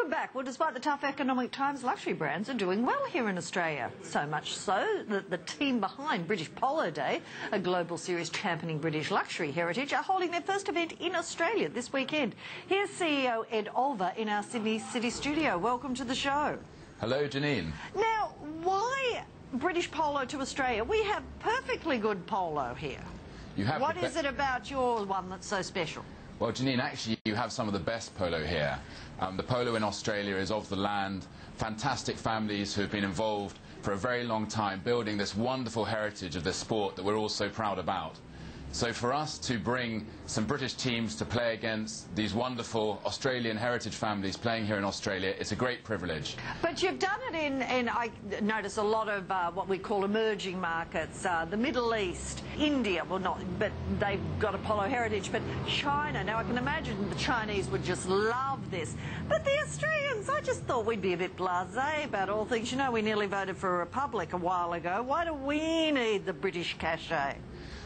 Welcome back. Well, despite the tough economic times, luxury brands are doing well here in Australia. So much so that the team behind British Polo Day, a global series championing British luxury heritage, are holding their first event in Australia this weekend. Here's CEO Ed Olver in our Sydney City studio. Welcome to the show. Hello, Janine. Now, why British Polo to Australia? We have perfectly good polo here. What is it about your one that's so special? Well, Janine, actually you have some of the best polo here. The polo in Australia is of the land, fantastic families who have been involved for a very long time building this wonderful heritage of this sport that we're all so proud about. So for us to bring some British teams to play against these wonderful Australian heritage families playing here in Australia, it's a great privilege. But you've done it in I notice a lot of what we call emerging markets, the Middle East, India, well not, but they've got a polo heritage, but China. Now I can imagine the Chinese would just love this. But the Australians, I just thought we'd be a bit blasé about all things. You know, we nearly voted for a republic a while ago. Why do we need the British cachet?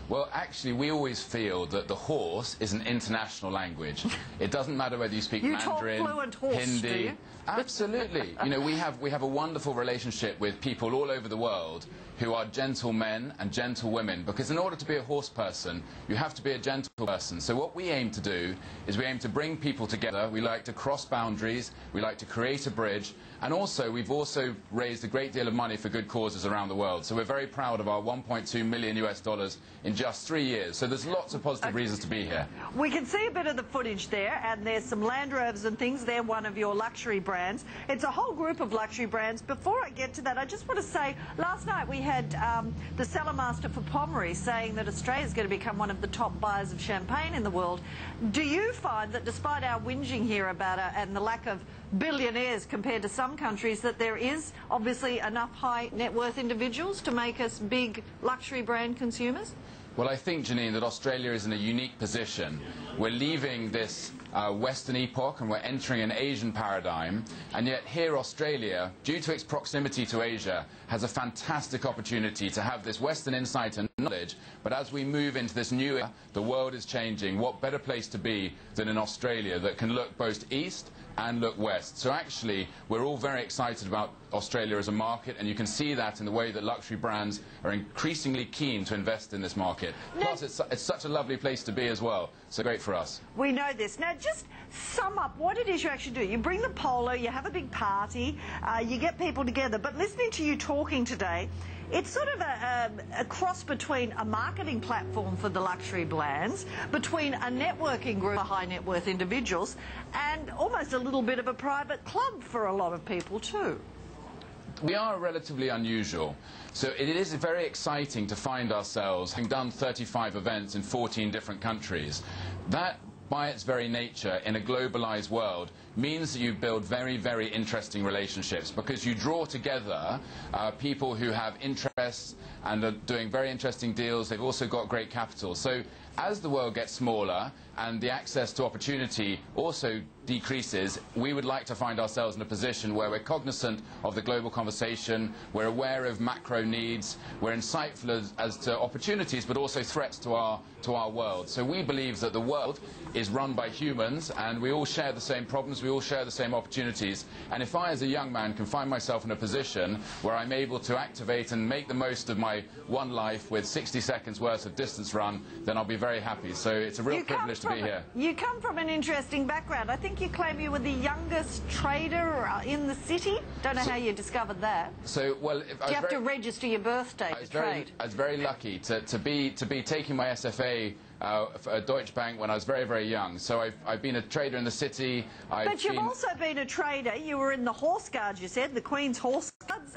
Well, actually, we always feel that the horse is an international language. It doesn't matter whether you speak Mandarin, talk fluent horse, Hindi. do you? Absolutely. You know, we have a wonderful relationship with people all over the world who are gentle men and gentle women, because in order to be a horse person, you have to be a gentle person. So what we aim to do is we aim to bring people together. We like to cross boundaries. We like to create a bridge. And also, we've also raised a great deal of money for good causes around the world. So we're very proud of our $1.2 million in just 3 years. So there's lots of positive reasons to be here. We can see a bit of the footage there, and there's some Land Rovers and things. They're one of your luxury brands. It's a whole group of luxury brands. Before I get to that, I just want to say, last night we had the cellar master for Pommery saying that Australia is going to become one of the top buyers of champagne in the world. Do you find that despite our whinging here about and the lack of billionaires compared to some countries, that there is obviously enough high net worth individuals to make us big luxury brand consumers? Well, I think, Janine, that Australia is in a unique position. We're leaving this Western epoch and we're entering an Asian paradigm, and yet here Australia, due to its proximity to Asia, has a fantastic opportunity to have this Western insight and knowledge. But as we move into this new era, the world is changing. What better place to be than in Australia that can look both east and look west? So actually, we're all very excited about Australia as a market, and you can see that in the way that luxury brands are increasingly keen to invest in this market. Plus, it's such a lovely place to be as well, so great for us. We know this. Now, just sum up what it is you actually do. You bring the polo, you have a big party, you get people together, but listening to you talking today, it's sort of a cross between a marketing platform for the luxury brands, between a networking group of high net worth individuals, and almost a little bit of a private club for a lot of people too. We are relatively unusual, so it is very exciting to find ourselves having done 35 events in 14 different countries. That, by its very nature, in a globalized world, means that you build very, very interesting relationships, because you draw together people who have interests and are doing very interesting deals. They've also got great capital. So as the world gets smaller and the access to opportunity also decreases, we would like to find ourselves in a position where we're cognizant of the global conversation, we're aware of macro needs, we're insightful as to opportunities but also threats to our world. So we believe that the world is run by humans, and we all share the same problems, we all share the same opportunities, and if I as a young man can find myself in a position where I'm able to activate and make the most of my one life with 60 seconds worth of distance run, then I'll be very happy. So it's a real privilege to be here. You come from an interesting background. I think you claim you were the youngest trader in the city. Don't know how you discovered that. So, well, do you have to register your birthday to trade? I was very lucky to be taking my SFA for Deutsche Bank when I was very, very young. So I've been a trader in the city. But you've also been a trader. You were in the Horse Guards, you said, the Queen's Horse Guards.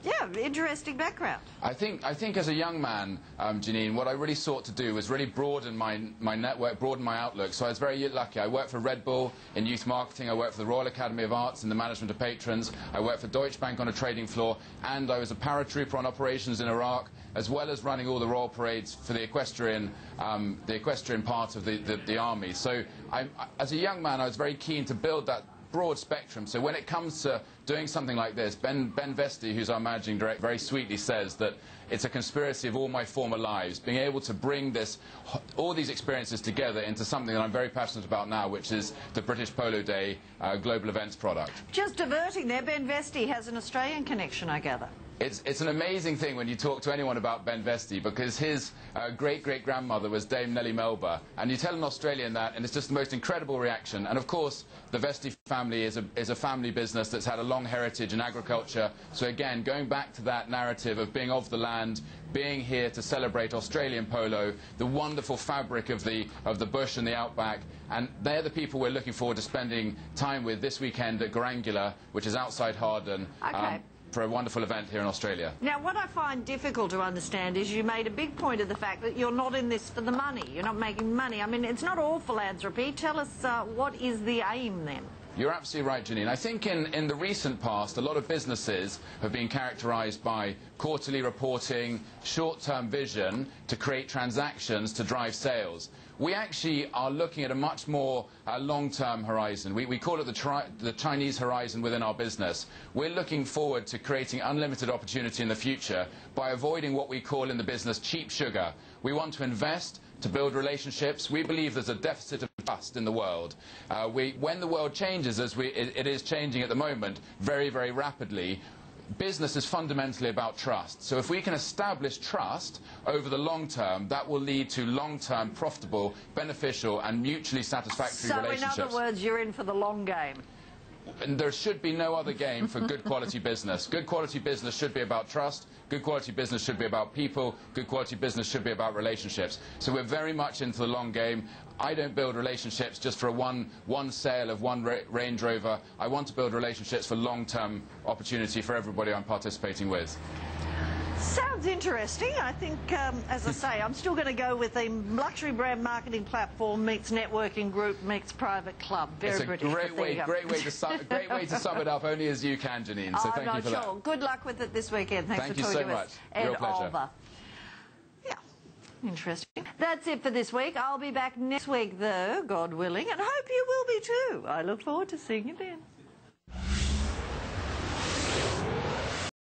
Yeah, interesting background. I think as a young man, Janine, what I really sought to do was really broaden my network, broaden my outlook. So I was very lucky. I worked for Red Bull in youth marketing. I worked for the Royal Academy of Arts in the management of patrons. I worked for Deutsche Bank on a trading floor, and I was a paratrooper on operations in Iraq, as well as running all the royal parades for the equestrian part of the army. So as a young man, I was very keen to build that broad spectrum. So when it comes to doing something like this, Ben Vesti, who's our managing director, very sweetly says that it's a conspiracy of all my former lives, being able to bring all these experiences together into something that I'm very passionate about now, which is the British Polo Day global events product. Just diverting there, Ben Vesti has an Australian connection, I gather. It's an amazing thing when you talk to anyone about Ben Vesti, because his great-great-grandmother was Dame Nellie Melba, and you tell an Australian that, and it's just the most incredible reaction. And of course, the Vesti family is a family business that's had a long heritage in agriculture. So again, going back to that narrative of being of the land, being here to celebrate Australian polo, the wonderful fabric of the bush and the outback, and they're the people we're looking forward to spending time with this weekend at Garangula, which is outside Harden. Okay. For a wonderful event here in Australia. Now, what I find difficult to understand is you made a big point of the fact that you're not in this for the money. You're not making money. I mean, it's not all philanthropy. Tell us what is the aim then? You're absolutely right, Janine. I think in the recent past, a lot of businesses have been characterised by quarterly reporting, short-term vision to create transactions to drive sales. We actually are looking at a much more long-term horizon. We call it the Chinese horizon within our business. We're looking forward to creating unlimited opportunity in the future by avoiding what we call in the business cheap sugar. We want to invest to build relationships. We believe there's a deficit of trust in the world. When the world changes, as it is changing at the moment, very, very rapidly, business is fundamentally about trust. So if we can establish trust over the long term, that will lead to long-term, profitable, beneficial and mutually satisfactory relationships. So in other words, you're in for the long game. And there should be no other game for good quality business. Good quality business should be about trust. Good quality business should be about people. Good quality business should be about relationships. So we're very much into the long game. I don't build relationships just for one sale of one Range Rover. I want to build relationships for long-term opportunity for everybody I'm participating with. Sounds interesting. I think, as I say, I'm still going to go with the luxury brand marketing platform meets networking group meets private club. Very British. It's a great way to sum it up, only as you can, Janine. So thank you for that. Good luck with it this weekend. Thanks thank for you talking so to much. us. Ed Real pleasure. Olver. Yeah, interesting. That's it for this week. I'll be back next week, though, God willing, and hope you will be too. I look forward to seeing you then.